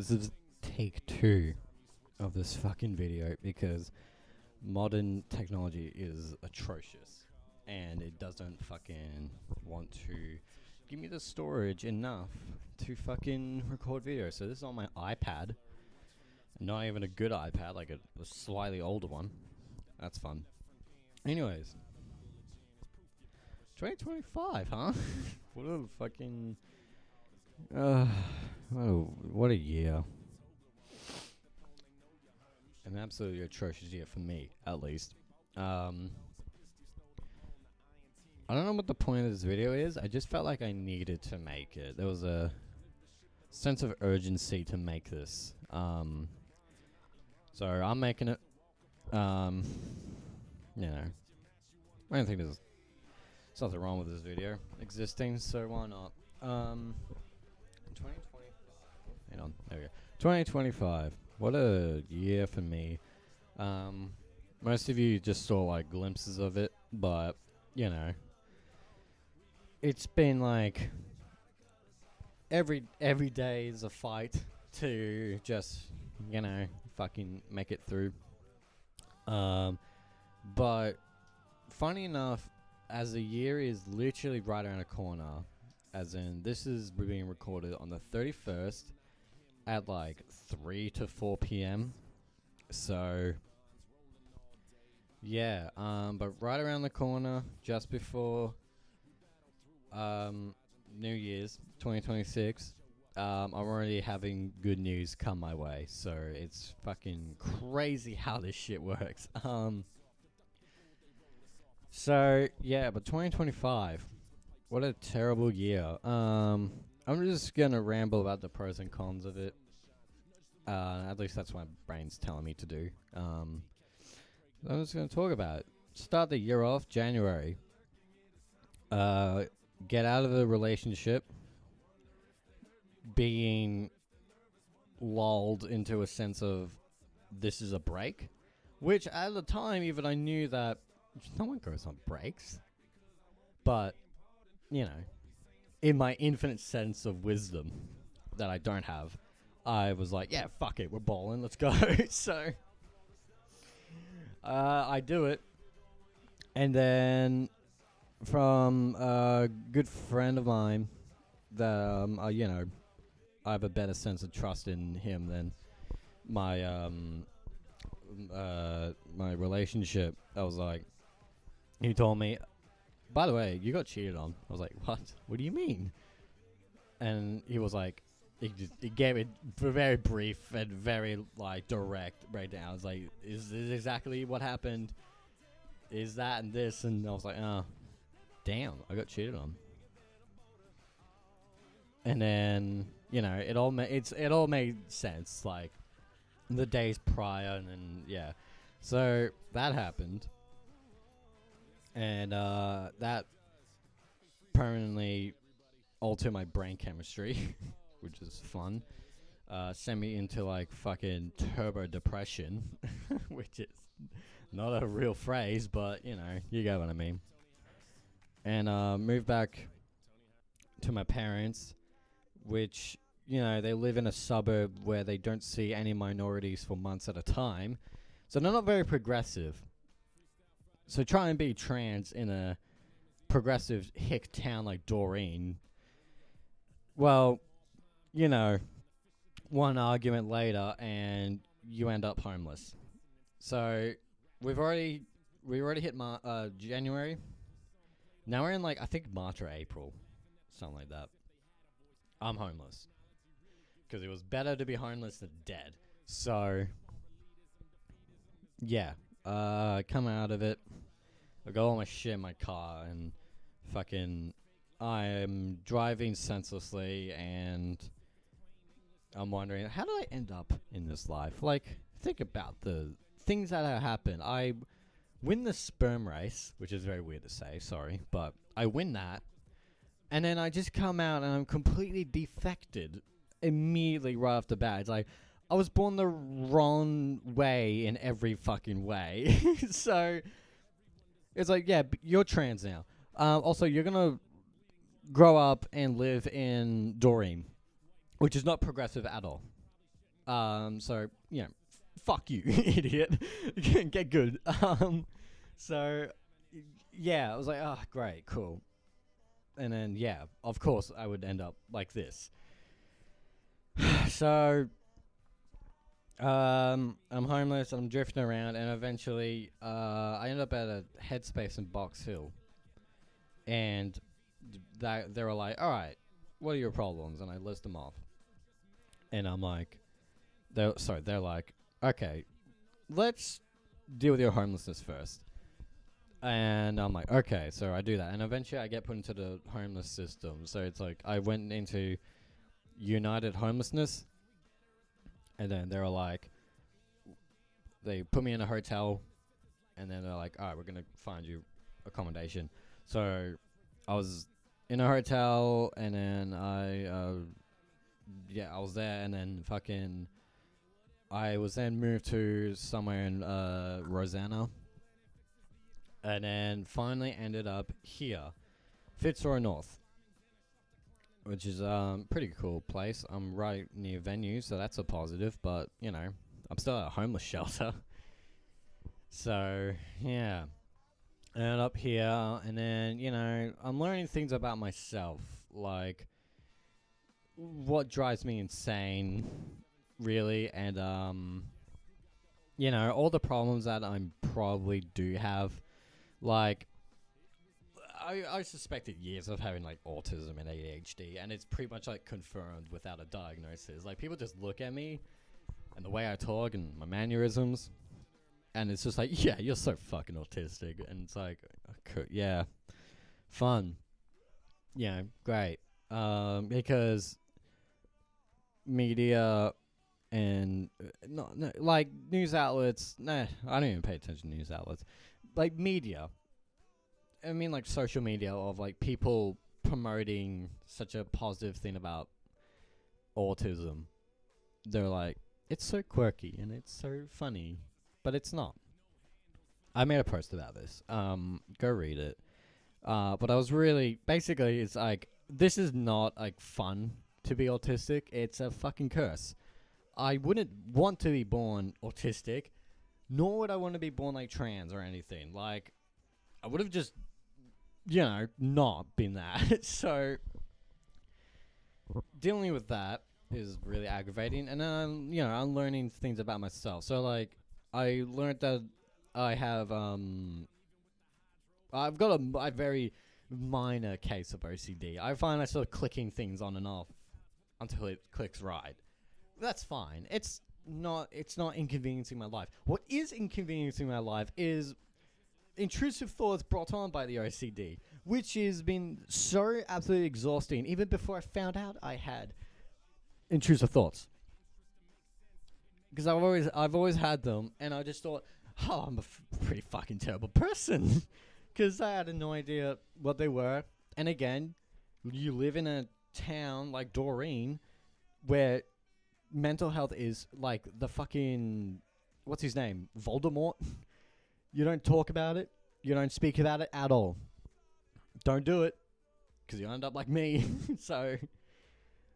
this is take 2 of this fucking video because modern technology is atrocious and it doesn't fucking want to give me the storage enough to fucking record video. So this is on my iPad. Not even a good iPad, like a slightly older one. That's fun. Anyways, 2025, huh? What a fucking what a year. An absolutely atrocious year for me, at least. I don't know what the point of this video is. I just felt like I needed to make it. There was a sense of urgency to make this. So I'm making it. You know, I don't think there's something wrong with this video existing, so why not? 2025. Hang on, there we go. 2025. What a year for me. Most of you just saw like glimpses of it, but you know, it's been like every day is a fight to just, you know, fucking make it through. But funny enough, as the year is literally right around the corner, as in this is being recorded on the 31st at like 3 to 4 p.m. So yeah, but right around the corner, just before New Year's 2026, I'm already having good news come my way. So it's fucking crazy how this shit works. So yeah, but 2025, what a terrible year. I'm just gonna ramble about the pros and cons of it. At least that's what my brain's telling me to do. I'm just gonna talk about it. Start the year off January. Get out of the relationship, being lulled into a sense of this is a break, which at the time even I knew that no one goes on breaks, but you know, in my infinite sense of wisdom that I don't have, I was like, yeah, fuck it, we're balling, let's go. So I do it, and then from a good friend of mine that you know, I have a better sense of trust in him than my my relationship. I was like, he told me, by the way, you got cheated on. I was like, what? What do you mean? And he was like, he gave it a very brief and very like direct breakdown. I was like, is this exactly what happened? Is that and this? And I was like, oh, damn, I got cheated on. And then, you know, it all made sense, like the days prior, and then yeah, so that happened, and that permanently altered my brain chemistry, which is fun. Sent me into like fucking turbo depression, which is not a real phrase, but you know, you get what I mean. And moved back to my parents, which, you know, they live in a suburb where they don't see any minorities for months at a time. So they're not very progressive. So try and be trans in a progressive hick town like Doreen. Well, you know, one argument later and you end up homeless. So we already hit January. Now we're in like, I think March or April, something like that. I'm homeless. Because it was better to be homeless than dead. So, yeah. Come out of it. I got all my shit in my car and fucking, I'm driving senselessly and I'm wondering, how did I end up in this life? Like, think about the things that have happened. I win the sperm race, which is very weird to say, sorry, but I win that. And then I just come out and I'm completely defected immediately right off the bat. It's like, I was born the wrong way in every fucking way. So, it's like, yeah, you're trans now. Also, you're going to grow up and live in Doreen, which is not progressive at all. So fuck you, idiot. Get good. So yeah, I was like, oh, great, cool. And then yeah, of course, I would end up like this. So I'm homeless. I'm drifting around, and eventually, I end up at a Headspace in Box Hill, and they were like, "All right, what are your problems?" And I list them off, and I'm like, they're like, "Okay, let's deal with your homelessness first." And I'm like, okay, so I do that, and eventually I get put into the homeless system. So it's like I went into United Homelessness, and then they were like, they put me in a hotel, and then they're like, all right, we're gonna find you accommodation. So I was in a hotel, and then I was there, and then fucking, I was then moved to somewhere in Rosanna, and then finally ended up here, Fitzroy North, which is pretty cool place. I'm right near venue, so that's a positive. But I'm still at a homeless shelter. So yeah, and up here, and then I'm learning things about myself, like what drives me insane, really, and all the problems that I probably do have, like. I suspected years of having like autism and ADHD, and it's pretty much like confirmed without a diagnosis. Like people just look at me and the way I talk and my mannerisms, and it's just like, yeah, you're so fucking autistic. And it's like, okay, yeah, fun, great, because media and no, like news outlets. Nah, I don't even pay attention to news outlets. Like media. I mean, like social media of like people promoting such a positive thing about autism. They're like, it's so quirky and it's so funny, but it's not. I made a post about this. Go read it. But I was really basically, it's like, this is not like fun to be autistic. It's a fucking curse. I wouldn't want to be born autistic, nor would I want to be born like trans or anything. Like, I would have just not been that. So dealing with that is really aggravating, and then I'm learning things about myself. So like, I learned that I have I've got a very minor case of OCD. I find myself clicking things on and off until it clicks right. That's fine. It's not inconveniencing my life. What is inconveniencing my life is intrusive thoughts brought on by the OCD, which has been so absolutely exhausting even before I found out I had intrusive thoughts. Because I've always had them, and I just thought, oh, I'm a pretty fucking terrible person. Because I had no idea what they were. And again, you live in a town like Doreen, where mental health is like the fucking, what's his name, Voldemort. You don't talk about it. You don't speak about it at all. Don't do it, because you end up like me. So,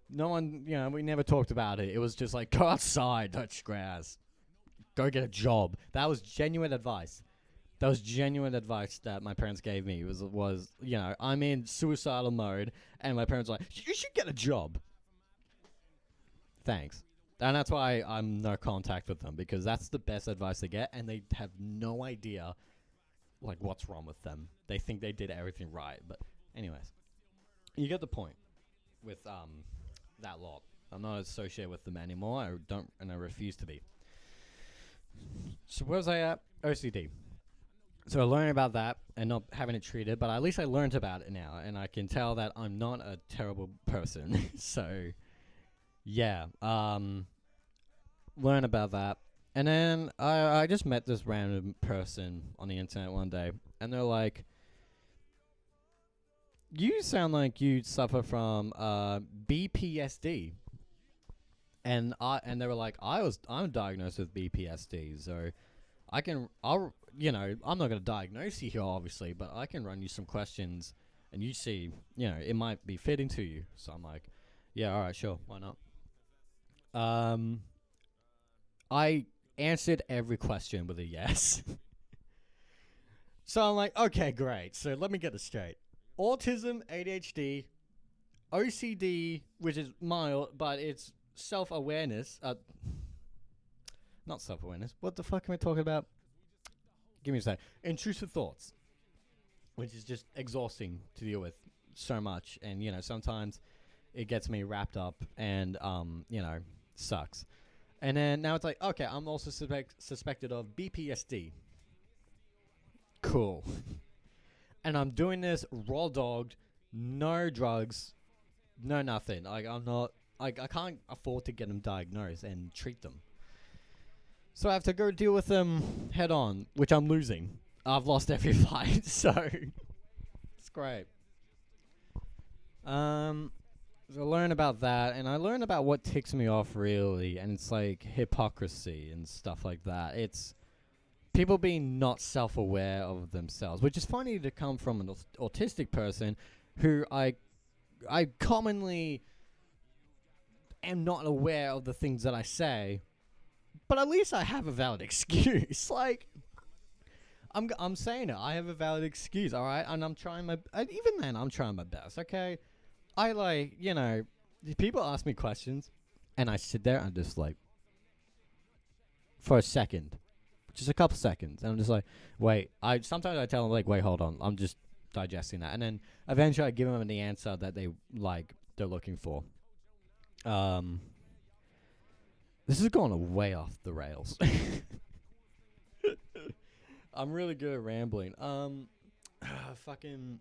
no one, we never talked about it. It was just like, go outside, touch grass, go get a job. That was genuine advice. That was genuine advice that my parents gave me. It was I'm in suicidal mode, and my parents were like, you should get a job. Thanks. And that's why I'm no contact with them, because that's the best advice they get, and they have no idea like what's wrong with them. They think they did everything right, but anyways, you get the point with that lot. I'm not associated with them anymore. I don't, and I refuse to be. So where was I at? OCD. So I learned about that and not having it treated, but at least I learned about it now, and I can tell that I'm not a terrible person. So yeah, learn about that. And then I just met this random person on the internet one day, and they're like, you sound like you suffer from BPSD. And they were like, I'm diagnosed with BPSD, so I'm not gonna diagnose you here, obviously, but I can run you some questions, and you see, it might be fitting to you. So I'm like, yeah, all right, sure, why not? I answered every question with a yes. So I'm like, okay, great. So let me get this straight. Autism, ADHD, OCD, which is mild, but it's self-awareness. Not self-awareness. What the fuck am I talking about? Give me a sec. Intrusive thoughts, which is just exhausting to deal with so much. And, sometimes it gets me wrapped up and, sucks. And then now it's like, okay, I'm also suspected of BPSD. Cool. And I'm doing this raw dogged, no drugs, no nothing. Like, I'm not, like, I can't afford to get them diagnosed and treat them. So I have to go deal with them head on, which I'm losing. I've lost every fight, so it's great. So I learn about that, and I learn about what ticks me off really, and it's like hypocrisy and stuff like that. It's people being not self-aware of themselves, which is funny to come from an autistic person who I commonly am not aware of the things that I say, but at least I have a valid excuse. Like, I'm saying it. I have a valid excuse, all right? And I'm trying even then, I'm trying my best, okay? I people ask me questions, and I sit there and just like, for a second, just a couple seconds, and I'm just like, wait. Sometimes I tell them like, wait, hold on, I'm just digesting that, and then eventually I give them the answer that they're looking for. This is going way off the rails. I'm really good at rambling. Fucking.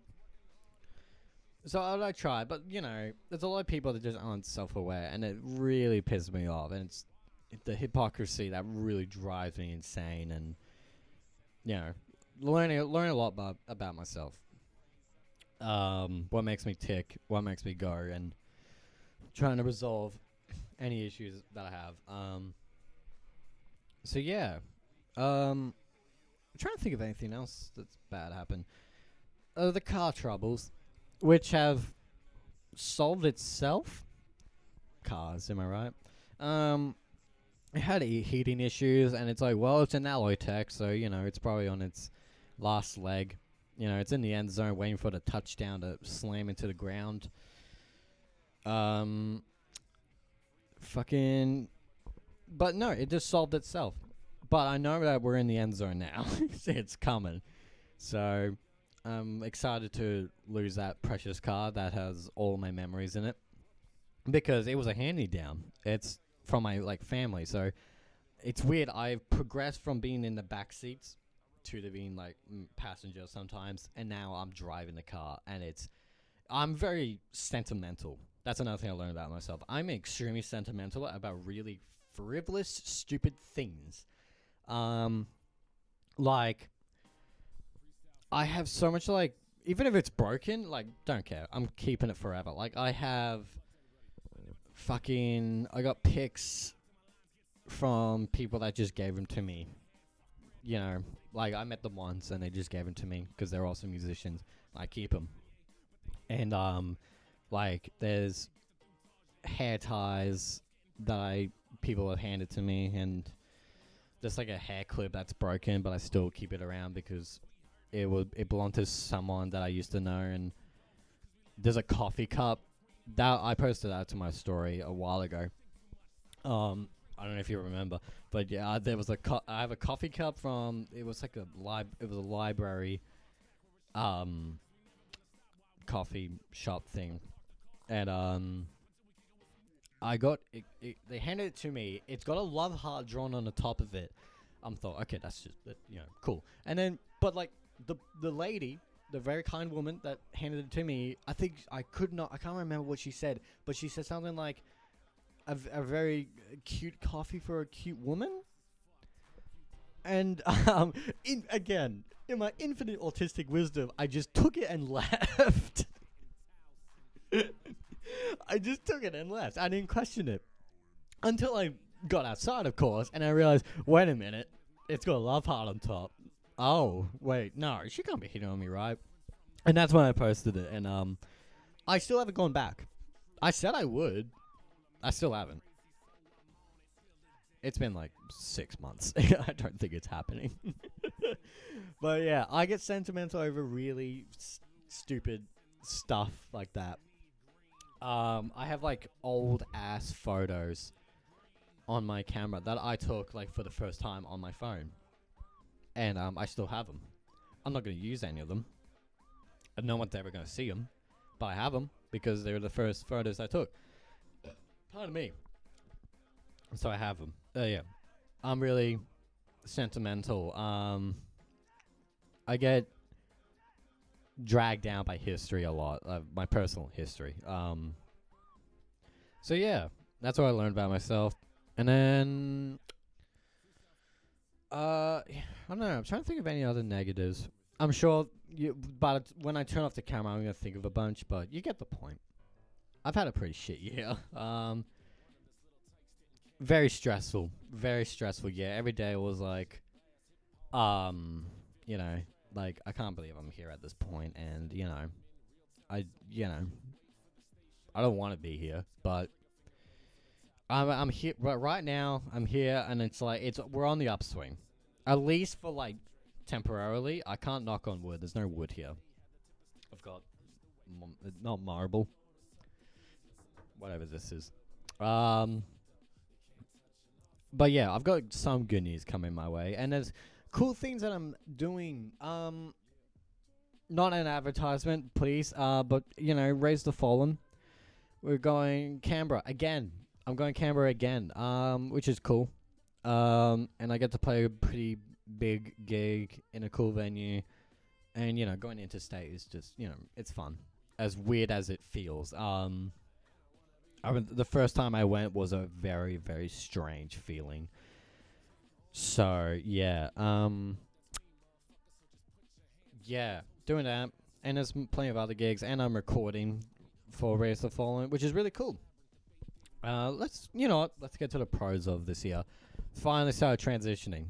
So I try, but there's a lot of people that just aren't self-aware, and it really pisses me off. And it's the hypocrisy that really drives me insane. And learning a lot about myself. What makes me tick, what makes me go, and trying to resolve any issues that I have. So yeah, I'm trying to think of anything else that's bad happened. The car troubles, which have solved itself. Cars, am I right? It had heating issues, and it's like, well, it's an alloy tech, so it's probably on its last leg. It's in the end zone, waiting for the touchdown to slam into the ground. But no, it just solved itself. But I know that we're in the end zone now. It's coming. So I'm excited to lose that precious car that has all my memories in it, because it was a hand-me-down. It's from my family, so it's weird. I've progressed from being in the back seats to being passenger sometimes, and now I'm driving the car, and I'm very sentimental. That's another thing I learned about myself. I'm extremely sentimental about really frivolous, stupid things. I have so much, even if it's broken, don't care. I'm keeping it forever. I got pics from people that just gave them to me. I met them once, and they just gave them to me because they're also musicians. I keep them. And, there's hair ties that people have handed to me, and there's a hair clip that's broken, but I still keep it around because it belonged to someone that I used to know. And there's a coffee cup that I posted that to my story a while ago. I don't know if you remember, but yeah, there was I have a coffee cup from, it was a library, coffee shop thing. And I got it, they handed it to me. It's got a love heart drawn on the top of it. Thought, okay, that's just cool. And then, but the lady, the very kind woman that handed it to me, I can't remember what she said, but she said something like a very cute coffee for a cute woman. And in my infinite autistic wisdom, I just took it and left. I just took it and left. I didn't question it until I got outside, of course, and I realized, wait a minute, it's got a love heart on top. Oh, wait, no, she can't be hitting on me, right? And that's when I posted it, and I still haven't gone back. I said I would. I still haven't. It's been like 6 months. I don't think it's happening. But yeah, I get sentimental over really stupid stuff like that. I have like old ass photos on my camera that I took like for the first time on my phone, and I still have them. I'm not going to use any of them, and no one's ever going to see them, but I have them because they were the first photos I took. Pardon me. So I have them. Yeah, I'm really sentimental. I get dragged down by history a lot, my personal history. So yeah, that's what I learned about myself. And then, I don't know. I'm trying to think of any other negatives. I'm sure, but when I turn off the camera, I'm gonna think of a bunch. But you get the point. I've had a pretty shit year. Very stressful. Very stressful year. Every day was like, you know, like I can't believe I'm here at this point, and I don't want to be here, but I'm here. But right now, I'm here, and it's like we're on the upswing, at least for like temporarily. I can't knock on wood. There's no wood here. I've got not marble, whatever this is. But yeah, I've got some good news coming my way, and there's cool things that I'm doing. Not an advertisement, please. But Raise the Fallen. We're going Canberra again. I'm going Canberra again. Which is cool. And I get to play a pretty big gig in a cool venue. And going interstate is just it's fun. As weird as it feels. The first time I went was a very, very strange feeling. So yeah, doing that, and there's plenty of other gigs, and I'm recording for Raise the Fallen, which is really cool. Let's get to the pros of this year. Finally started transitioning.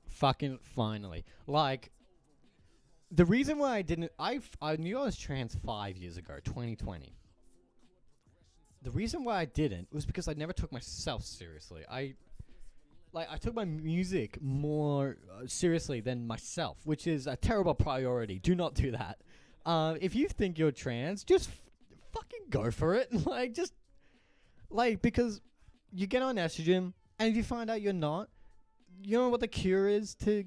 Fucking finally. Like, the reason why I knew I was trans 5 years ago, 2020. The reason why I didn't was because I never took myself seriously. I took my music more seriously than myself, which is a terrible priority. Do not do that. If you think you're trans, just fucking go for it. Because you get on estrogen, and if you find out you're not, you know what the cure is to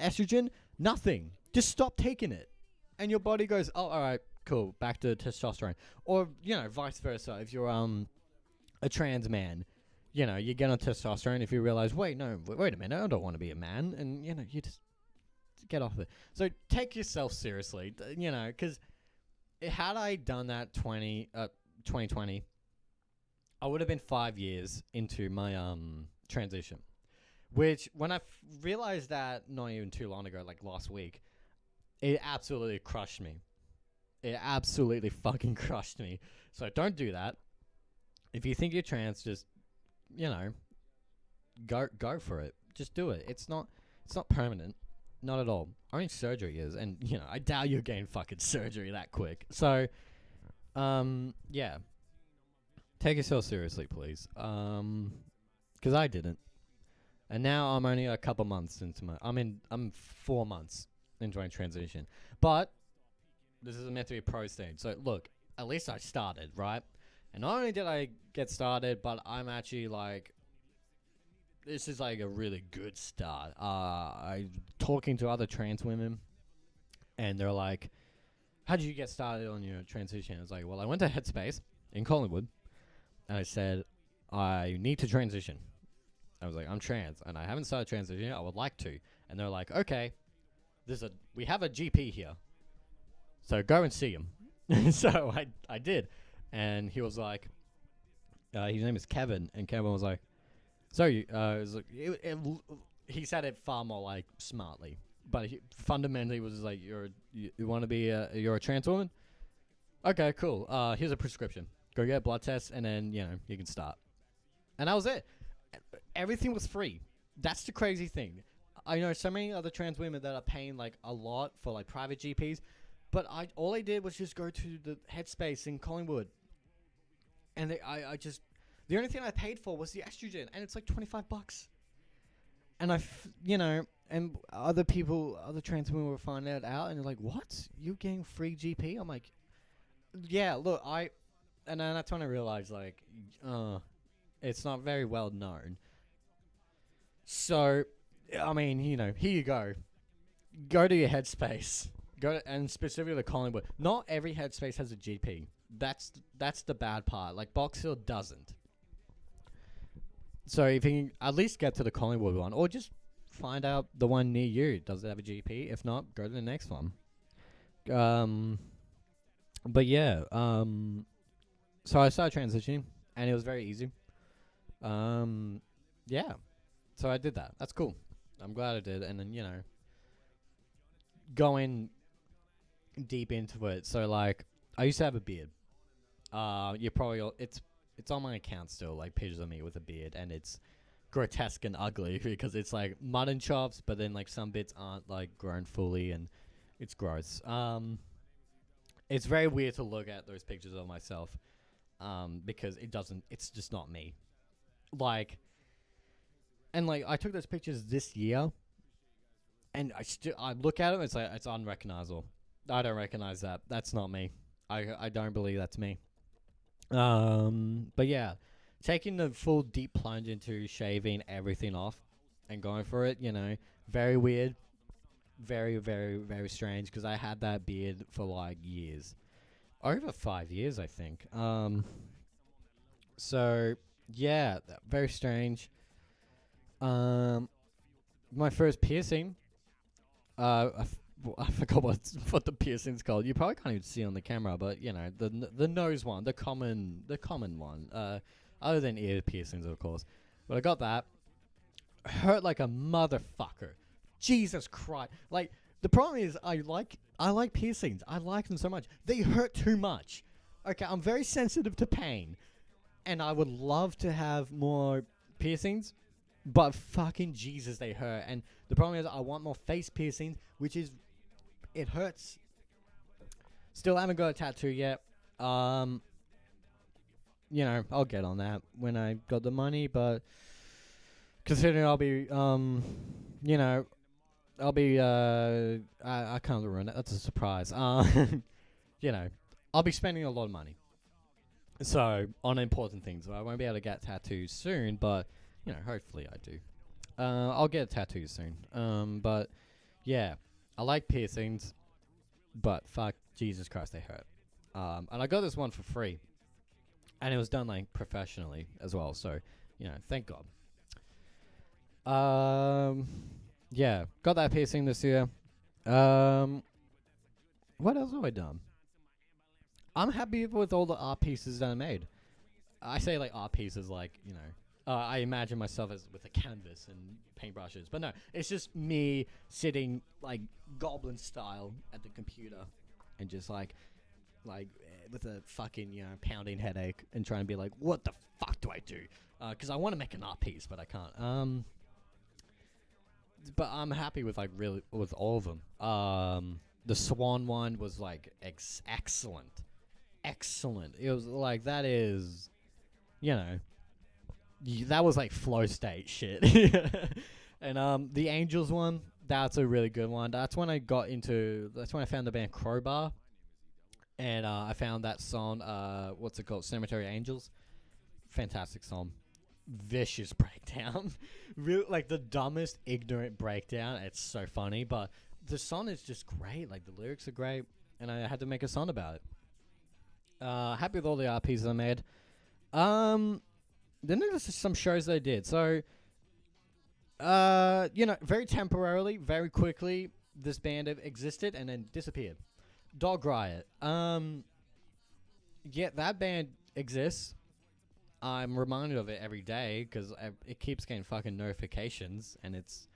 estrogen? Nothing. Just stop taking it. And your body goes, oh, all right, cool, back to testosterone. Or, vice versa. If you're a trans man, you get on testosterone if you realize, wait a minute, I don't want to be a man. And, you just get off of it. So take yourself seriously, because had I done that 2020, I would have been 5 years into my transition. Which, when I realized that not even too long ago, like last week, it absolutely crushed me. It absolutely fucking crushed me. So don't do that. If you think you're trans, just go for it. Just do it. It's not permanent. Not at all. Only surgery is, and I doubt you're getting fucking surgery that quick. So yeah. Take yourself seriously, please. Cuz I didn't. And now I'm only a couple months into I'm 4 months into my transition. But this is meant to be a pro stage. So look, at least I started, right? And not only did I get started, but I'm actually this is like a really good start. I'm talking to other trans women, and they're like, how did you get started on your transition? I was like, well, I went to Headspace in Collingwood, and I said, I need to transition. I was like, I'm trans, and I haven't started transitioning. I would like to. And they're like, okay, we have a GP here, so go and see him. So I did. And he was like, his name is Kevin, and Kevin was like, so you, he said it far more like smartly, but he fundamentally was like, you want to be you're a trans woman? Okay, cool. Here's a prescription. Go get a blood test, and then you can start. And that was it. Everything was free. That's the crazy thing. I know so many other trans women that are paying like a lot for like private GPs, but all I did was just go to the Headspace in Collingwood, and The only thing I paid for was the estrogen, and it's like $25. And you know, and other people, other trans women were finding it out, and they're like, "What? You getting free GP?" I'm like, "Yeah, look, and then that's when I realized, like, it's not very well known. So, I mean, you know, here you go. Go to your Headspace. And specifically the Collingwood. Not every Headspace has a GP. That's the bad part. Like, Box Hill doesn't. So if you can at least get to the Collingwood one, or just find out the one near you, does it have a GP? If not, go to the next one. But yeah, so I started transitioning, and it was very easy. Yeah, so I did that. That's cool. I'm glad I did. And then, you know, going deep into it. So, like, I used to have a beard. You probably it's on my account still, like pictures of me with a beard, and it's grotesque and ugly because it's like mutton chops, but then like some bits aren't like grown fully, and it's gross. It's very weird to look at those pictures of myself, because it's just not me. Like, and like I took those pictures this year, and I look at them, it's like it's unrecognizable. I don't recognize that. That's not me. I don't believe that's me. But yeah, taking the full deep plunge into shaving everything off and going for it, you know, very weird, very, very, very strange, because I had that beard for like years, over 5 years, I think. So yeah, very strange. My first piercing, I forgot what the piercing's called. You probably can't even see on the camera, but you know, the nose one, the common one. Other than ear piercings, of course. But I got that. Hurt like a motherfucker. Jesus Christ! Like, the problem is, I like piercings. I like them so much. They hurt too much. Okay, I'm very sensitive to pain, and I would love to have more piercings, but fucking Jesus, they hurt. And the problem is, I want more face piercings, which is, it hurts. Still haven't got a tattoo yet. You know, I'll get on that when I got the money, but considering I'll be, you know, I'll be, I can't ruin it. That's a surprise. You know, I'll be spending a lot of money. So, on important things. I won't be able to get tattoos soon, but, you know, hopefully I do. I'll get a tattoo soon. But, yeah, I like piercings, but fuck, Jesus Christ, they hurt. And I got this one for free. And it was done, like, professionally as well. So, you know, thank God. Yeah, got that piercing this year. What else have I done? I'm happy with all the art pieces that I made. I say, like, art pieces, like, you know, I imagine myself as with a canvas and paintbrushes. But no, it's just me sitting, like, goblin style at the computer and just, like, with a fucking, you know, pounding headache and trying to be like, what the fuck do I do? Because I want to make an art piece, but I can't. But I'm happy with, like, really, with all of them. The swan one was, like, excellent. Excellent. It was, like, that is, you know, that was, like, flow state shit. And, the Angels one, that's a really good one. That's when I found the band Crowbar. And I found that song, what's it called? Cemetery Angels. Fantastic song. Vicious breakdown. Really, like, the dumbest, ignorant breakdown. It's so funny. But the song is just great. Like, the lyrics are great. And I had to make a song about it. Happy with all the art pieces I made. Then there's just some shows they did. So, you know, very temporarily, very quickly, this band existed and then disappeared. Dog Riot. Yeah, that band exists. I'm reminded of it every day because it keeps getting fucking notifications, and it's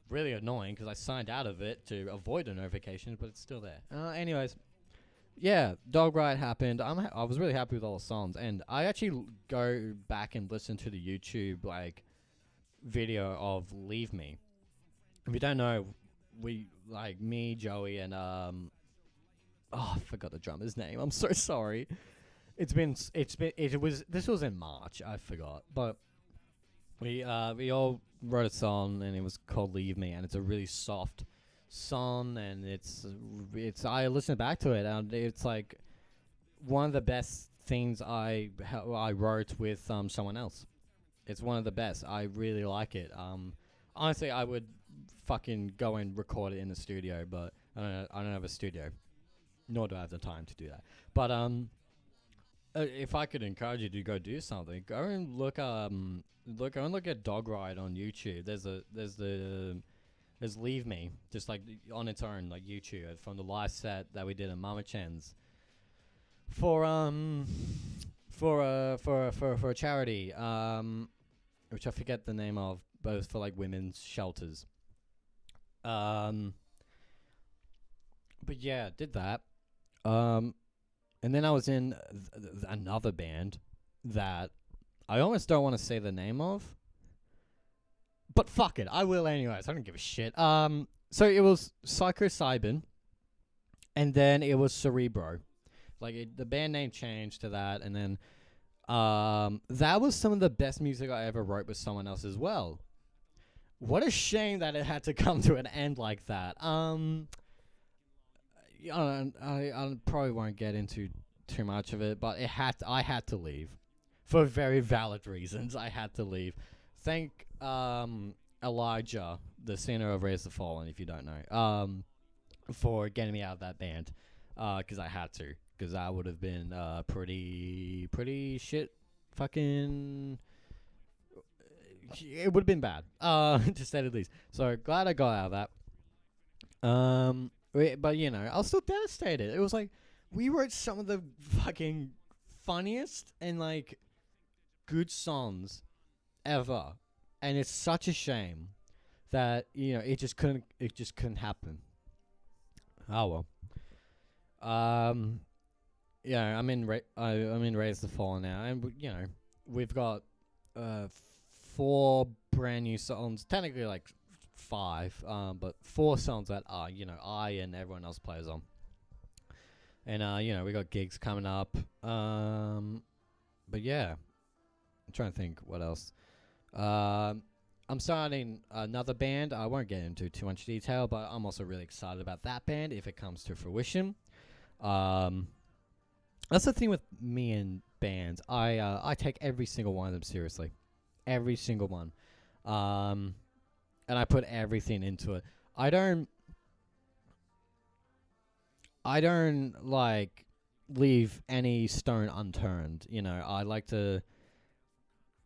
really annoying because I signed out of it to avoid the notifications, but it's still there. Anyways, yeah, Dog Riot happened. I was really happy with all the songs, and I actually go back and listen to the YouTube, like, video of Leave Me. If you don't know, me, Joey, and I forgot the drummer's name. I'm so sorry. this was in March. I forgot, but we all wrote a song and it was called "Leave Me," and it's a really soft song, and it's I listened back to it and it's like one of the best things I wrote with someone else. It's one of the best. I really like it. Honestly, I would fucking go and record it in the studio, but I don't have a studio, nor do I have the time to do that. But if I could encourage you to go do something, go and go and look at Dog Ride on YouTube. There's Leave Me, just like on its own, like YouTube from the live set that we did in Mama Chen's for a charity, which I forget the name of, but it's for like women's shelters. But yeah, did that. And then I was in another band that I almost don't want to say the name of, but fuck it, I will anyways. I don't give a shit. So it was Psycho-Cybin, and then it was Cerebro. Like the band name changed to that, and then that was some of the best music I ever wrote with someone else as well. What a shame that it had to come to an end like that. I probably won't get into too much of it, but I had to leave for very valid reasons. I had to leave. Thank Elijah, the singer of Raise the Fallen, if you don't know, for getting me out of that band, because I had to, because that would have been pretty shit fucking. It would have been bad, to say the least. So glad I got out of that. But you know, I was still devastated. It was like we wrote some of the fucking funniest and like good songs ever, and it's such a shame that it just couldn't happen. Oh well. Yeah, I'm in Raise the Fallen now, and we've got 4 brand new songs. Technically, like 5, but 4 songs that are I and everyone else plays on. And we got gigs coming up. But yeah, I'm trying to think what else. I'm starting another band. I won't get into too much detail, but I'm also really excited about that band if it comes to fruition. That's the thing with me and bands. I take every single one of them seriously, every single one, and I put everything into it. I don't like leave any stone unturned.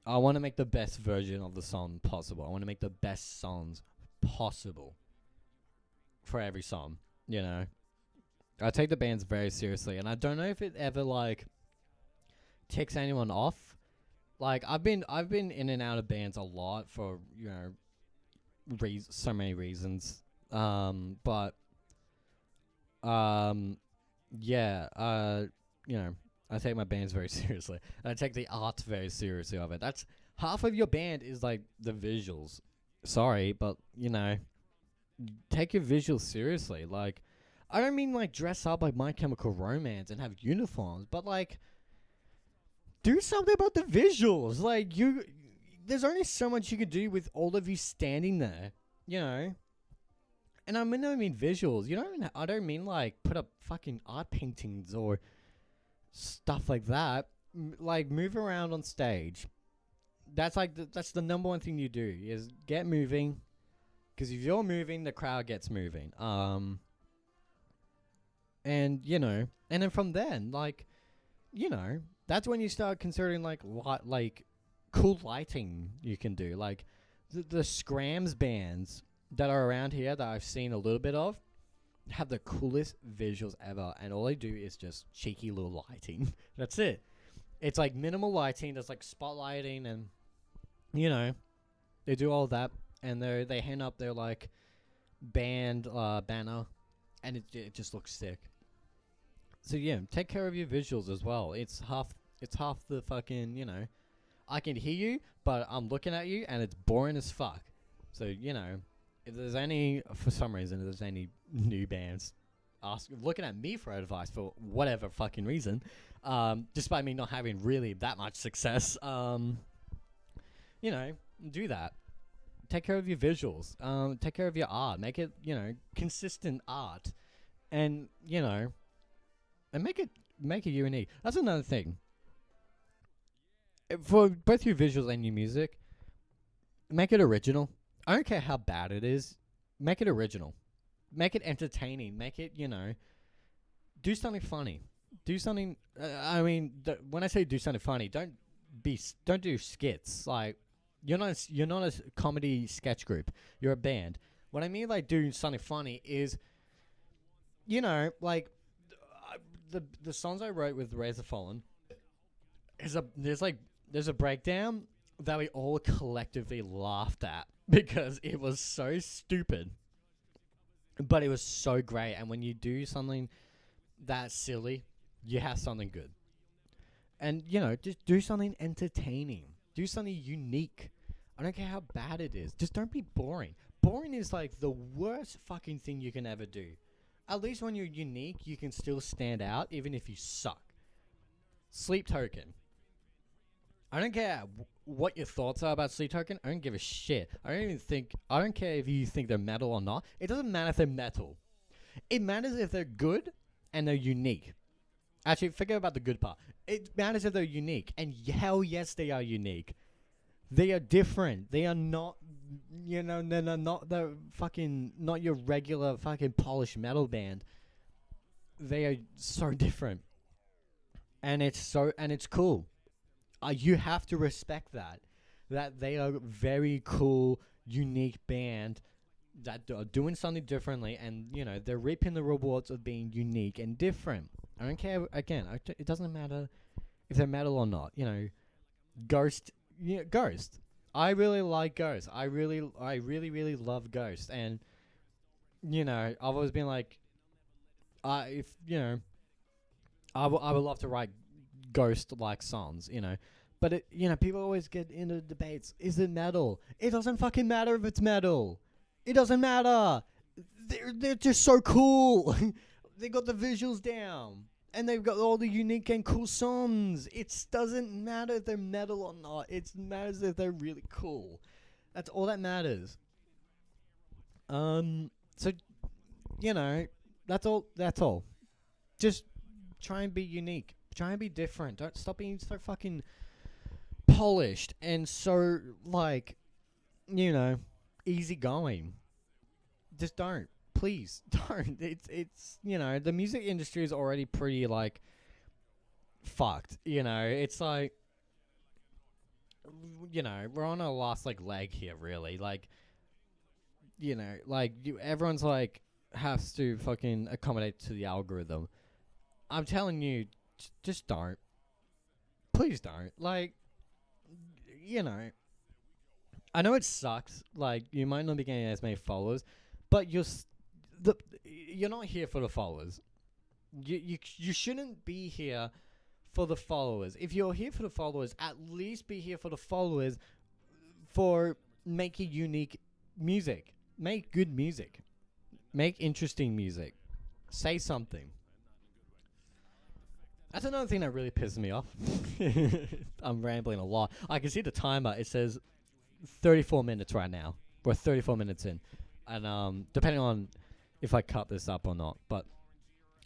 I want to make the best version of the song possible. I want to make the best songs possible for every song. I take the bands very seriously, and I don't know if it ever like ticks anyone off. Like I've been in and out of bands a lot for so many reasons. But yeah, I take my bands very seriously. And I take the art very seriously of it. That's half of your band is like the visuals. Sorry, but take your visuals seriously. Like, I don't mean like dress up like My Chemical Romance and have uniforms, but like do something about the visuals. Like there's only so much you can do with all of you standing there, And I mean visuals. I don't mean like put up fucking art paintings or stuff like that. Like move around on stage. That's like that's the number one thing you do is get moving, because if you're moving, the crowd gets moving. And and then from then, like, that's when you start considering like cool lighting you can do. Like the Scrams bands that are around here that I've seen a little bit of have the coolest visuals ever, and all they do is just cheeky little lighting. That's it. It's like minimal lighting. There's like spotlighting, and they do all that, and they hand up their like band banner, and it just looks sick. So yeah, take care of your visuals as well. It's half the fucking I can hear you, but I'm looking at you, and it's boring as fuck. So if there's any, for some reason, if there's any new bands looking at me for advice for whatever fucking reason, despite me not having really that much success, you know, do that. Take care of your visuals. Take care of your art. Make it, consistent art, and and make it unique. That's another thing. For both your visuals and your music, make it original. I don't care how bad it is. Make it original. Make it entertaining. Make it, do something funny. Do something. When I say do something funny, don't do skits. Like, you're not a comedy sketch group. You're a band. What I mean, like, doing something funny is, like, the songs I wrote with Razor Fallen there's a breakdown that we all collectively laughed at because it was so stupid, but it was so great. And when you do something that silly, you have something good. And just do something entertaining. Do something unique. I don't care how bad it is. Just don't be boring. Boring is like the worst fucking thing you can ever do. At least when you're unique, you can still stand out even if you suck. Sleep Token. I don't care what your thoughts are about Sleep Token. I don't give a shit. I don't care if you think they're metal or not. It doesn't matter if they're metal. It matters if they're good and they're unique. Actually, forget about the good part. It matters if they're unique. And hell yes, they are unique. They are different. They are not, they're not not your regular fucking polished metal band. They are so different. And it's cool. You have to respect that they are a very cool, unique band that are doing something differently, and they're reaping the rewards of being unique and different. I don't care. Again, it doesn't matter if they're metal or not. Ghost. Ghost. I really like Ghost. I really, really love Ghost, and I've always been like, I would love to write Ghost-like songs, but people always get into debates. Is it metal? It doesn't fucking matter if it's metal. It doesn't matter. They're just so cool. They got the visuals down. And they've got all the unique and cool songs. It doesn't matter if they're metal or not. It matters if they're really cool. That's all that matters. So, that's all. Just try and be unique. Try and be different. Don't stop being so fucking polished and so, easygoing. Just don't. Please don't. It's the music industry is already pretty fucked. It's like, we're on our last leg here, really. Everyone's has to fucking accommodate to the algorithm. I'm telling you, just don't. Please don't. I know it sucks. You might not be getting as many followers, but you're not here for the followers. You shouldn't be here for the followers. If you're here for the followers, at least be here for the followers for making unique music. Make good music. Make interesting music. Say something. That's another thing that really pisses me off. I'm rambling a lot. I can see the timer. It says 34 minutes right now. We're 34 minutes in. And depending on if I cut this up or not. But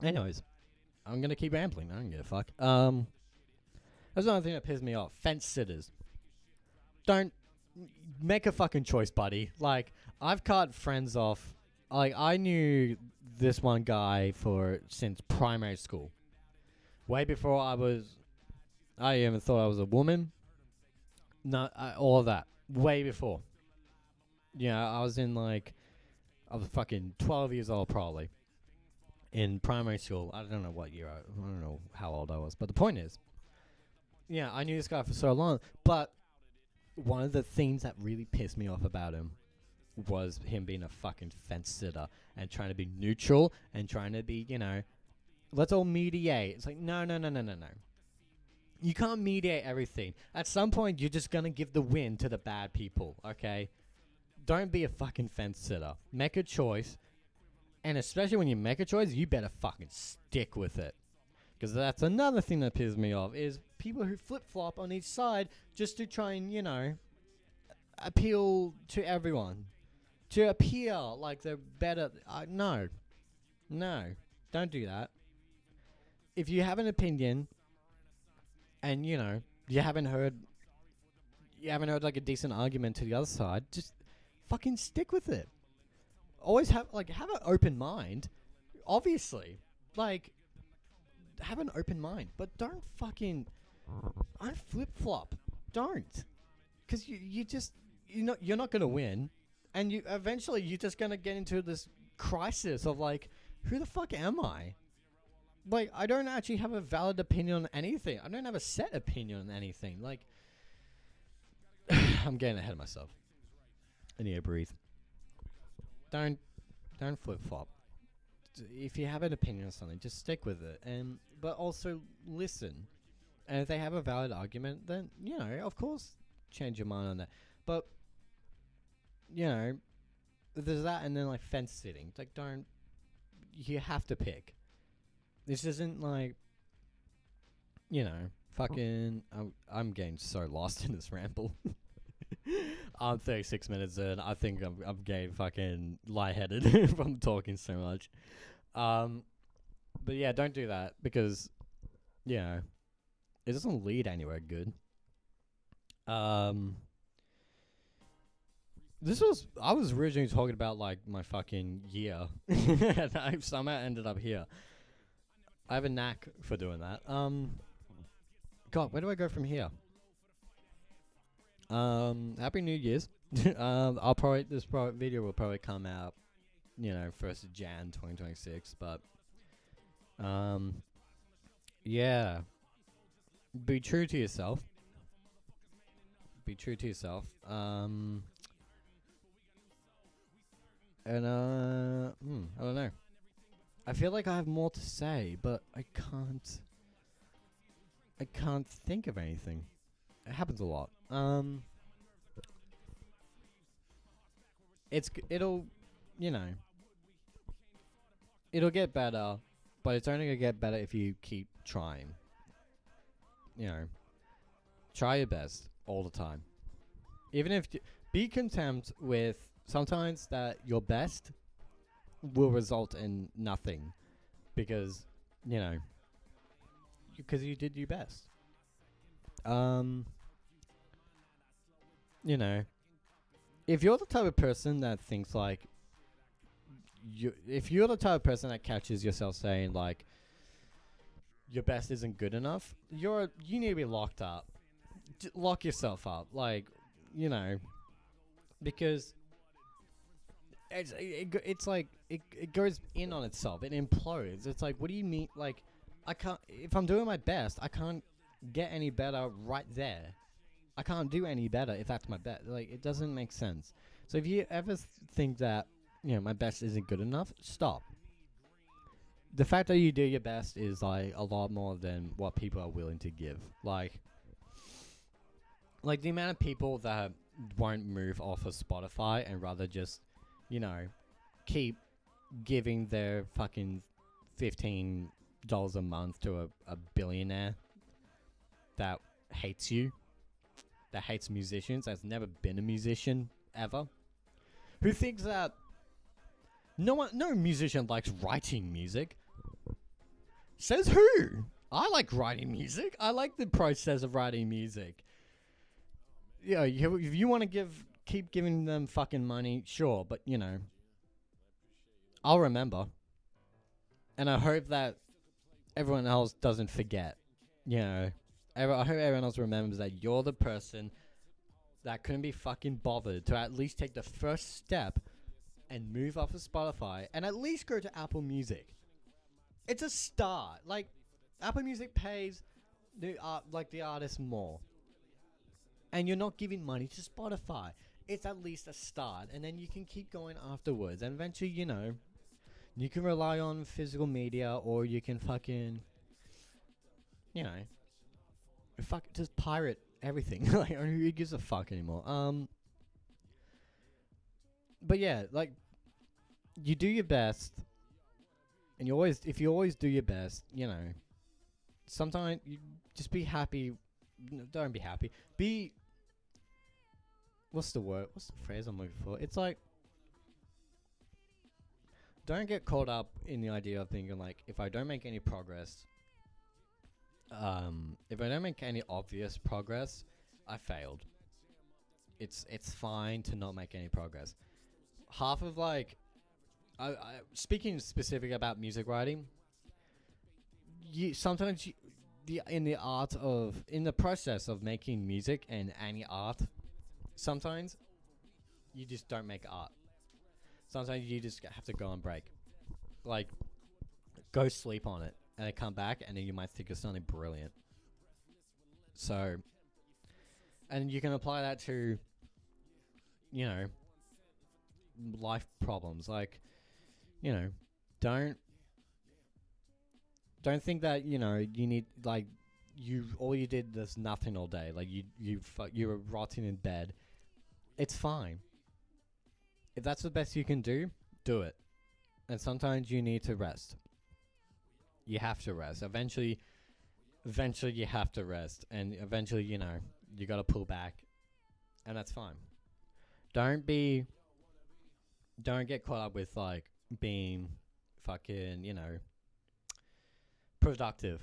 anyways, I'm going to keep rambling. I don't give a fuck. That's another thing that pisses me off. Fence sitters. Don't make a fucking choice, buddy. I've cut friends off. I knew this one guy since primary school. Way before I even thought I was a woman. No, all of that. Way before. I was I was fucking 12 years old probably. In primary school. I don't know what year. I don't know how old I was. But the point is, I knew this guy for so long. But one of the things that really pissed me off about him was him being a fucking fence sitter and trying to be neutral and trying to be, let's all mediate. It's no. You can't mediate everything. At some point, you're just going to give the win to the bad people, okay? Don't be a fucking fence sitter. Make a choice And especially when you make a choice, you better fucking stick with it. Because that's another thing that pisses me off, is people who flip-flop on each side just to try and, appeal to everyone. To appear like they're better. No. No. Don't do that. If you have an opinion and, you haven't heard like a decent argument to the other side, just fucking stick with it. Always have an open mind. Obviously. Have an open mind, but don't flip-flop. Don't. Because you're not going to win, and you're just going to get into this crisis of who the fuck am I? I don't actually have a valid opinion on anything. I don't have a set opinion on anything. I'm getting ahead of myself. I need to breathe. Don't flip-flop. If you have an opinion on something, just stick with it, but also listen. And if they have a valid argument, then of course, change your mind on that. But there's that, and then fence sitting. Don't. You have to pick. This isn't fucking. I'm getting so lost in this ramble. I'm 36 minutes in. I think I'm getting fucking lightheaded from talking so much. But yeah, don't do that, because it doesn't lead anywhere good. I was originally talking about my fucking year, and I somehow ended up here. I have a knack for doing that. God, where do I go from here? Happy New Year's. This video will probably come out, 1st of Jan 2026, but, yeah. Be true to yourself. I don't know. I feel like I have more to say, but I can't think of anything. It happens a lot. It'll get better, but it's only gonna get better if you keep trying. Try your best all the time. Even if be content with sometimes that your best will result in nothing, because because you did your best. If you're the type of person that thinks if you're the type of person that catches yourself saying your best isn't good enough, you need to be locked up. Lock yourself up, because it goes in on itself. It implodes. It's what do you mean? I can't. If I'm doing my best, I can't get any better right there. I can't do any better if that's my best. It doesn't make sense. So if you ever think that my best isn't good enough, stop. The fact that you do your best is a lot more than what people are willing to give. The amount of people that won't move off of Spotify and rather just keep giving their fucking $15 a month to a billionaire that hates you, that hates musicians, that's never been a musician ever, who thinks that no musician likes writing music. Says who? I like writing music. I like the process of writing music. If you want to keep giving them fucking money, sure, but I'll remember. And I hope that everyone else doesn't forget. I hope everyone else remembers that you're the person that couldn't be fucking bothered to at least take the first step and move off of Spotify and at least go to Apple Music. It's a start. Apple Music pays the artist more. And you're not giving money to Spotify. It's at least a start. And then you can keep going afterwards. And eventually, you can rely on physical media, or you can fucking, just pirate everything. Who gives a fuck anymore? But yeah, you do your best, And if you always do your best, you know, sometimes you just be happy. Don't be happy. Be, what's the word? What's the phrase I'm looking for? It's like, don't get caught up in the idea of thinking like, if I don't make any progress, if I don't make any obvious progress, I failed. It's fine to not make any progress. Half of like, speaking specific about music writing, sometimes in the process of making music and any art, sometimes you just don't make art. Sometimes you just have to go on break, like go sleep on it, and then come back, and then you might think of something brilliant. So, and you can apply that to, you know, life problems. Like, you know, don't think that, you know, you need, like, all you did was nothing all day. Like you were rotting in bed. It's fine. If that's the best you can do it. And sometimes you need to rest. You have to rest. Eventually you have to rest, and eventually, you know, you got to pull back, and that's fine. Don't get caught up with like being fucking, you know, productive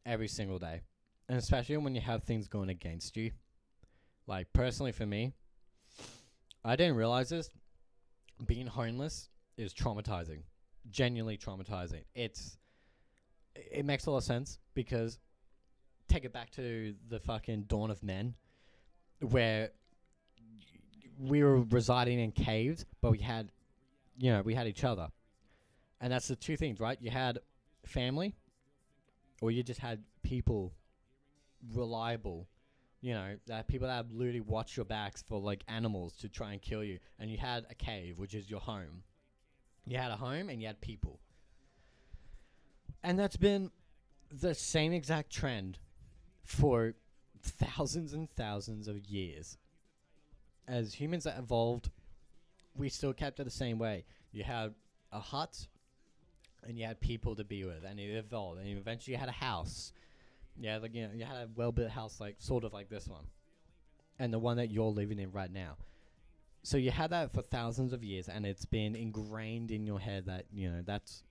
every single day, and especially when you have things going against you. Like, personally for me, I didn't realize this. Being homeless is traumatizing, genuinely traumatizing. It makes a lot of sense, because take it back to the fucking dawn of men, where we were residing in caves, but we had each other. And that's the two things, right? You had family, or you just had people, reliable, you know, that people that literally watch your backs for like animals to try and kill you. And you had a cave, which is your home. You had a home and you had people. And that's been the same exact trend for thousands and thousands of years. As humans that evolved, we still kept it the same way. You had a hut, and you had people to be with, and it evolved, and eventually you had a house. Yeah, like, you know, you had a well-built house, like sort of like this one, and the one that you're living in right now. So you had that for thousands of years, and it's been ingrained in your head that, you know, that's,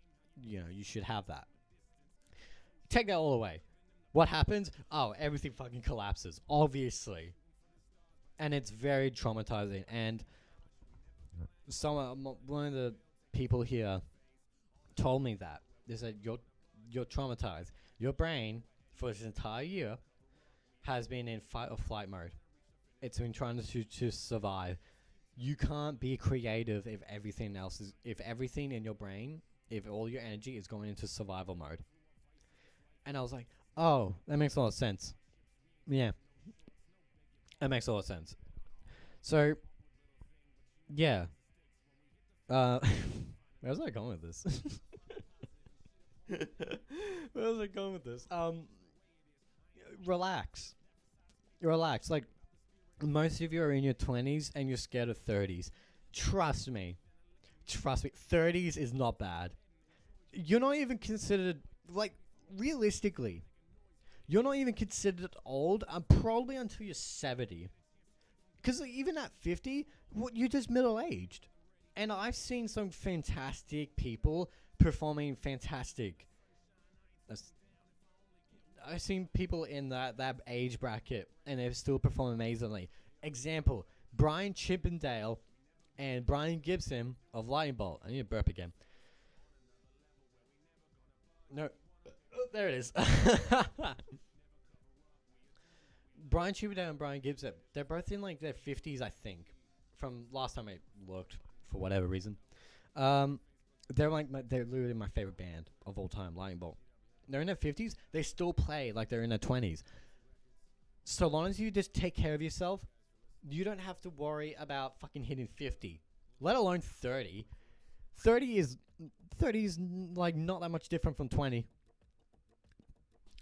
you know, you should have that. Take that all away. What happens? Oh, everything fucking collapses, obviously. And it's very traumatizing. And one of the people here told me that. They said, you're traumatized. Your brain, for this entire year, has been in fight or flight mode. It's been trying to survive. You can't be creative if everything in your brain, if all your energy is going into survival mode. And I was like, oh, that makes a lot of sense. Yeah. That makes a lot of sense. So, yeah. Where was I going with this? Where was I going with this? Relax. Like, most of you are in your 20s and you're scared of 30s. Trust me. 30s is not bad. You're not even considered, like, realistically, you're not even considered old, probably until you're 70. Because even at 50, you're just middle-aged. And I've seen some fantastic people performing fantastic. I've seen people in that age bracket, and they still perform amazingly. Example, Brian Chippendale and Brian Gibson of Lightning Bolt. I need to burp again. No. Oh, there it is. Brian Chippendale and Brian Gibson, they're both in like their 50s, I think, from last time I looked, for whatever reason. They're literally my favorite band of all time, Lightning Bolt. They're in their 50s, they still play like they're in their 20s. So long as you just take care of yourself, you don't have to worry about fucking hitting 50, let alone 30. 30 is like not that much different from 20.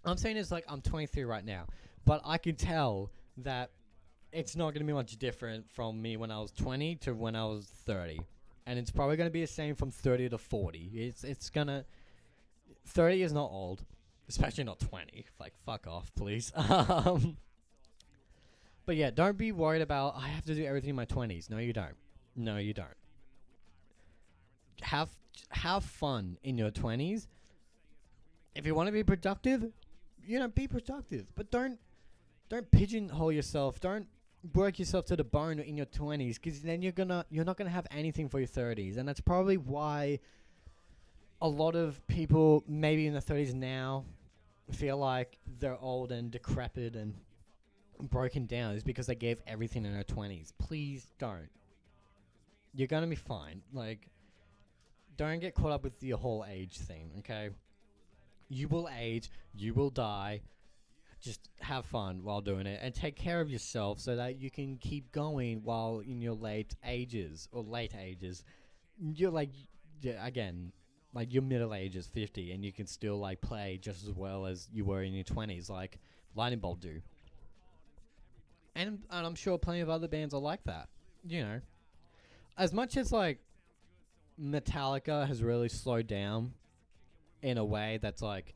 I'm saying it's like I'm 23 right now, but I can tell that it's not going to be much different from me when I was 20 to when I was 30. And it's probably going to be the same from 30 to 40. It's going to, 30 is not old, especially not 20. Like, fuck off, please. But yeah, don't be worried about I have to do everything in my 20s. No, you don't. No, you don't. Have have fun in your 20s. If you want to be productive, be productive. But don't pigeonhole yourself. Don't work yourself to the bone in your 20s, because then you're not gonna have anything for your 30s, and that's probably why a lot of people maybe in their 30s now feel like they're old and decrepit and broken down, is because they gave everything in their 20s. Please don't. You're gonna be fine. Like, don't get caught up with the whole age thing, okay? You will age, you will die. Just have fun while doing it and take care of yourself so that you can keep going while in your late ages. You're like, yeah, again, like your middle age is 50 and you can still like play just as well as you were in your 20s, like Lightning Bolt do. And I'm sure plenty of other bands are like that. As much as like Metallica has really slowed down in a way that's like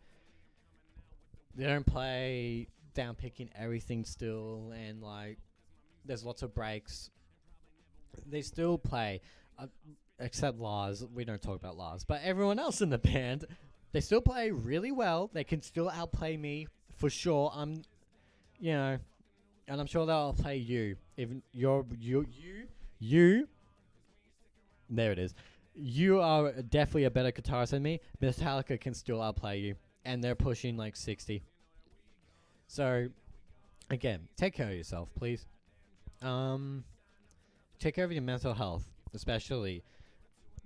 they don't play down picking everything still, and like there's lots of breaks. They still play, except Lars. We don't talk about Lars, but everyone else in the band, they still play really well. They can still outplay me for sure. And I'm sure they'll outplay you. Even you. There it is. You are definitely a better guitarist than me. Metallica can still outplay you, and they're pushing like 60. So, again, take care of yourself, please. Take care of your mental health, especially.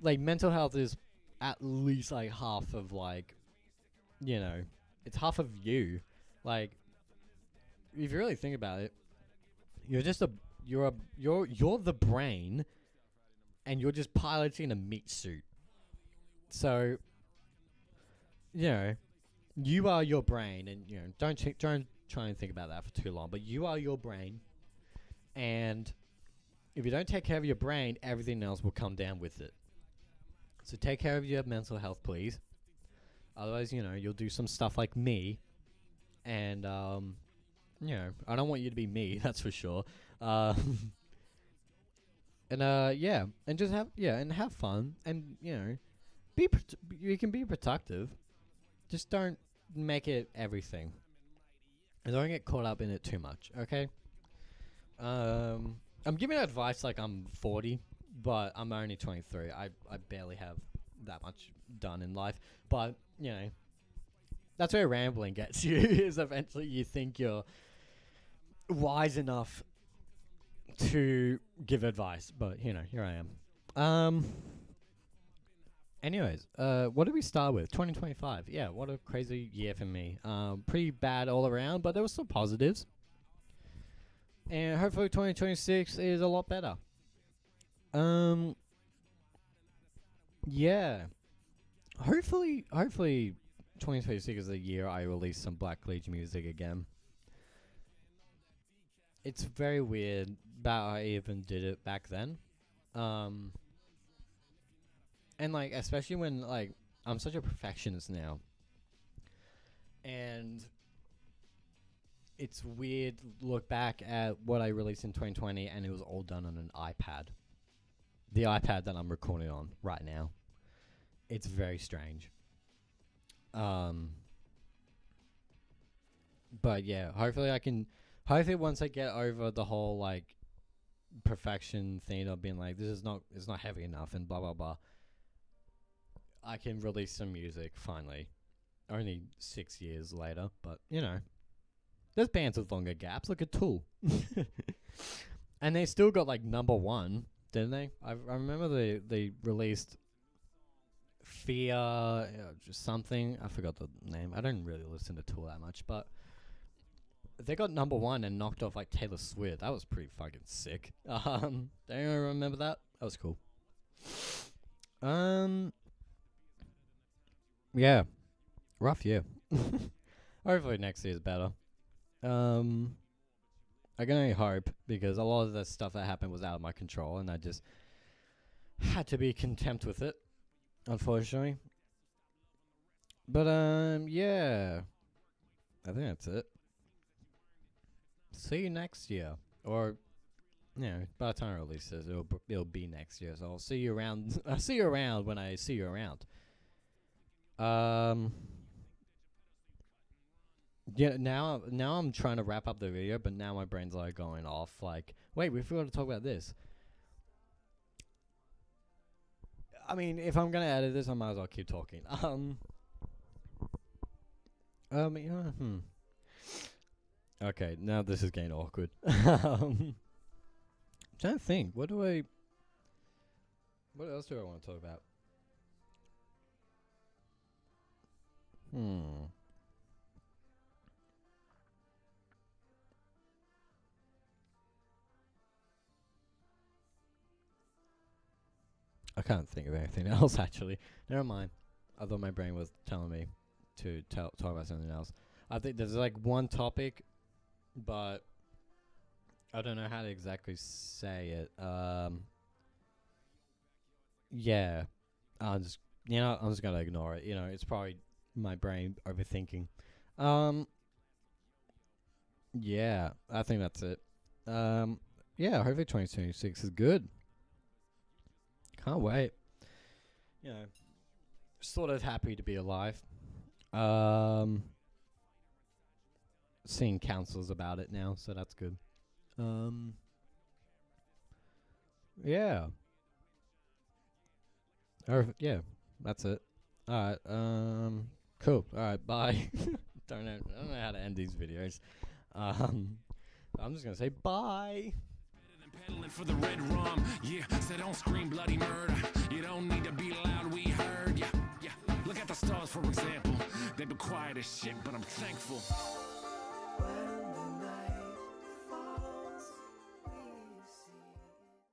Like, mental health is at least like half of like, it's half of you. Like, if you really think about it, you're the brain, and you're just piloting a meat suit. So, you are your brain, and don't try and think about that for too long. But you are your brain, and if you don't take care of your brain, everything else will come down with it. So take care of your mental health, please. Otherwise, you'll do some stuff like me, and I don't want you to be me. That's for sure. And and just have fun, and you can be productive. Just don't make it everything, and don't get caught up in it too much. Okay. I'm giving advice like I'm 40, but I'm only 23. I barely have that much done in life, but that's where rambling gets you. Is eventually you think you're wise enough to give advice, but here I am. Anyways, what did we start with? 2025. Yeah, what a crazy year for me. Pretty bad all around, but there were some positives. And hopefully 2026 is a lot better. Yeah. Hopefully 2026 is the year I release some Black Legion music again. It's very weird about how I even did it back then. And like, especially when like I'm such a perfectionist now, and it's weird to look back at what I released in 2020 and it was all done on an iPad. The iPad that I'm recording on right now. It's very strange. But yeah, hopefully once I get over the whole like perfection thing of being like, it's not heavy enough and blah blah blah, I can release some music finally. Only 6 years later, but there's bands with longer gaps. Look at Tool. And they still got like number one, didn't they? I remember they released Fear, just something. I forgot the name. I don't really listen to Tool that much, but they got number one and knocked off like Taylor Swift. That was pretty fucking sick. Do you remember that? That was cool. Yeah, rough year. Hopefully next year is better. I can only hope, because a lot of the stuff that happened was out of my control, and I just had to be content with it, unfortunately. But yeah, I think that's it. See you next year, or by the time I release this, it'll be next year. So I'll see you around. I'll see you around when I see you around. Um. Yeah, now I'm trying to wrap up the video, but now my brain's like going off. Like, wait, we forgot to talk about this. I mean, if I'm gonna edit this, I might as well keep talking. Okay, now this is getting awkward. Trying to think. What else do I want to talk about? I can't think of anything else, actually. Never mind. I thought my brain was telling me to talk about something else. I think there's like one topic, but I don't know how to exactly say it. Yeah. I'm just gonna ignore it. It's probably my brain overthinking. Yeah, I think that's it. Yeah, hopefully 2026 is good. Can't wait. Sort of happy to be alive. Seeing councils about it now, so that's good. Yeah. Yeah, that's it. Alright, cool. Alright, bye. I don't know how to end these videos. I'm just gonna say bye. Peddling for the red rum, yeah. So don't scream bloody murder. You don't need to be loud, we heard ya. Yeah. Look at the stars, for example. They've been quiet as shit, but I'm thankful.